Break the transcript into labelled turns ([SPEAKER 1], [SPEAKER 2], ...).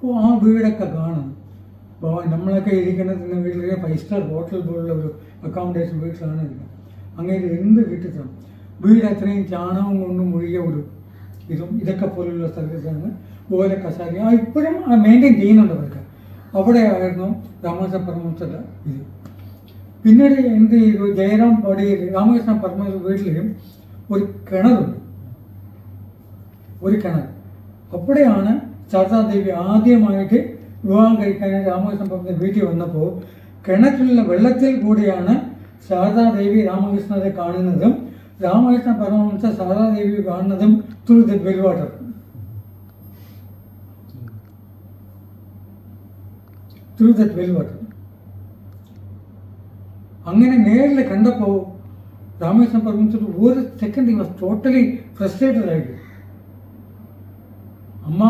[SPEAKER 1] അപ്പോൾ ആ വീടൊക്കെ കാണുന്നു. അപ്പോൾ നമ്മളൊക്കെ ഇരിക്കുന്ന വീട്ടിലെ 5 സ്റ്റാർ ഹോട്ടൽ പോലുള്ള ഒരു അക്കോമഡേഷൻ വീട്ടിലാണ് ഇരിക്കുന്നത്. അങ്ങനെ എന്ത് കിട്ടിത്തം വീട് അത്രയും ചാണകം കൊണ്ട് മുഴുകിയ ഒരു ഇതൊക്കെ പോലുള്ള സ്ഥലത്താണ് ഓല കസാരി ഇപ്പോഴും മെയിൻറ്റെയിൻ ചെയ്യുന്നുണ്ട് അവർക്ക്. അവിടെ ആയിരുന്നു രാമകൃഷ്ണ പരമഹംസരുടെ ഇത്. പിന്നീട് എന്ത് ചെയ്തു, ജയറാം പടിയിൽ രാമകൃഷ്ണ പരമഹംസ വീട്ടിലും ഒരു കിണറുണ്ട്, ഒരു കിണർ. അവിടെയാണ് ശാരദാദേവി ആദ്യമായിട്ട് വിവാഹം കഴിക്കാനായിട്ട് രാമകൃഷ്ണ പരമഹംസ വീട്ടിൽ വന്നപ്പോൾ കിണറ്റിലുള്ള വെള്ളത്തിൽ കൂടിയാണ് ശാരദാദേവി രാമകൃഷ്ണനെ കാണുന്നതും രാമകൃഷ്ണ പരമഹംസ ശാരദാദേവി കാണുന്നതും ത്രൂ ദ വെൽ വാട്ടർ. അങ്ങനെ നേരിൽ കണ്ടപ്പോൾ രാമകൃഷ്ണ പരമഹംസ ഒരു സെക്കൻഡ് വാസ് ടോട്ടലി ഫ്രസ്ട്രേറ്റഡ് ആയിട്ട്. അമ്മ